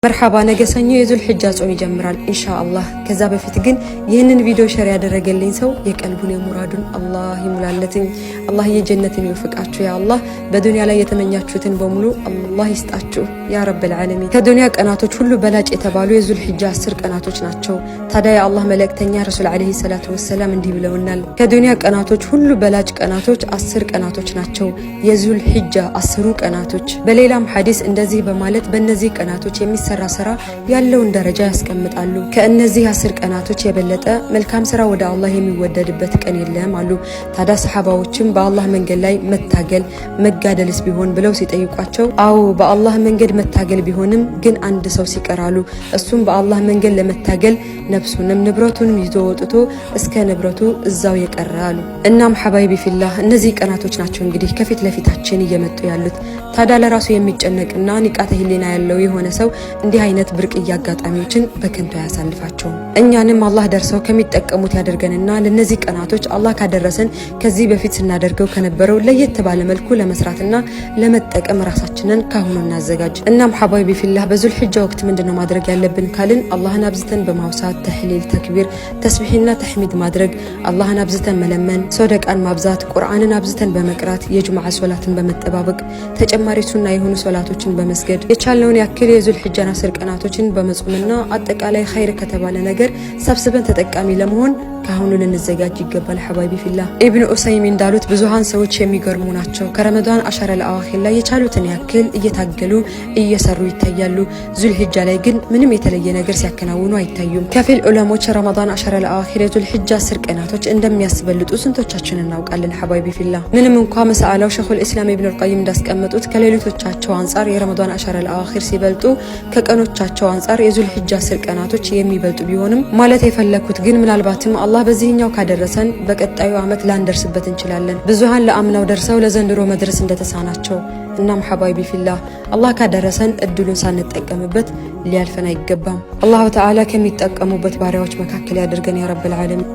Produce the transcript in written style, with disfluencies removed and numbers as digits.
مرحبا نجسنيو يزول حجة صوم يجمرال إن شاء الله كذا بفيت جن يهنن فيديو شريعة درجلين سو يقلبون مرادون الله ملالتين الله يجنتين يوفقاتشو يا الله بدنيا لا يتمنياتشوتن بملو الله يستعجو يا رب العالمين كدنيا قناتوች ሁሉ በላጭ የተባሉ የዙል ሒጃ 10 ቀናቶች ናቸው ታዲያ የአላህ መልእክተኛ ረሱል አለይሂ ሰላቱ ወሰለም እንዲህ ብለውናል ከዱንያ ቀናቶች ሁሉ በላጭ ቀናቶች 10 ቀናቶች ናቸው የዙል ሒጃ 10 ቀናቶች በሌላም ሐዲስ እንደዚህ በማለት በእነዚህ ቀናቶች የሚሰራ ስራ ያለውን ደረጃ ያስቀምጣሉ ከእነዚህ 10 ቀናቶች የበለጠ መልካም ስራ ወደ አላህ የሚወደድበት ቀን የለም አሉ ታዲያ ሰሃባዎችም በአላህ መንገድ ላይ መታገል መጋደልስ ቢሆን ብለው ሲጠይቋቸው አው በአላህ መንገድ መታገል ቢሆንም ግን አንድ ሰው ሲቀራሉ እሱም በአላህ መንገድ ለመታገል ነፍሱንም ንብረቱንም ይዞ ወጥቶ እስከ ንብረቱ እዛው የቀራሉ እናም ሐባይቢ ፊላህ እነዚህ ቀናቶች ናቸው እንግዲህ ከፊት ለፊታችን እየመጡ ያሉት ታዲያ ለራሱ የሚጨነቅና ንቃተ ህሊና ያለው የሆነ ሰው እንዲህ አይነት ብርቅ ያጋጣሚዎችን በከንቱ ያሳልፋቸው እኛንም አላህ ደርሰው ከሚጠቀሙት ያደርገንና ለነዚህ ቀናቶች አላህ ካደረሰን ከዚህ በፊት ስናደርገው ከነበረው ለየት ባለ መልኩ ለመስራትና ለመጠቀም ራሳችንን ካሁኑ እናዘጋጅ እናም ሐባይቢ ፊላህ በዙል ሒጃ ወቅት ምንድነው ማድረግ ያለብን ካልን አላህን አብዝተን በማውሳት ተህሊል ተክቢር ተስቢህና ተህሚድ ማድረግ አላህን አብዝተን መለመን ሶደቃን ማብዛት ቁርአንን አብዝተን በመቅራት የጁምዓ ሶላትን በመጠባበቅ ተጨማሪ ሱና የሆኑ ሶላቶችን በመስገድ የቻልነውን ያክል የዙል ሒጃ 10 ቀናቶችን በመጾምና አጠቃላይ ኸይር ከተባለ ነገር ሰብስበን ተጠቃሚ ለመሆን ካሁኑ ልንዘጋጅ ይገባል ሐባይቢ ፊላህ ኢብኑ ኡሰይሚን እንዳሉት ብዙሃን ሰዎች የሚገርሙ ናቸው ከረመዳን አሸረ ለአኺር ላይ የቻሉትን ያክል እየታገሉ እየሰሩ ይታያሉ ዙል ሒጃ ላይ ግን ምንም የተለየ ነገር ሲያከናውኑ አይታዩም ከፊል ዑለሞች ረመዳን አሸረ ለአኺር ዙል ሒጃ 10 ቀናቶች እንደሚያስበልጡ ስንቶቻችን እናውቃለን ሐባይቢ ፊላህ ምንም እንኳን መሰአላው ሸኹል ኢስላም ኢብኑ አልቀይም እንዳስቀመጡት ከሌሎቻቸው አንፃር የረመዳን አሸረ ለአኺር ሲበልጡ ከቀኖቻቸው አንፃር የዙል ሒጃ 10 ቀናቶች የሚበልጡ ቢሆንም ማለት የፈለኩት ግን ምናልባትም አላህ በዚህኛው ካደረሰን በቀጣዩ አመት ላንደርስበት እንችላለን ብዙሃን ለአምናው ደርሰው ለዘንድሮ መድረስ እንደተሳናቸው እናም ሐባይቢ ፊላህ አላህ ካደረሰን እድሉን ሳንጠቀምበት ሊያልፈን አይገባም አላሁ ተዓላ ከሚጠቀሙበት ባሪያዎች መካከል ያድርገን ያ ረብ العالمين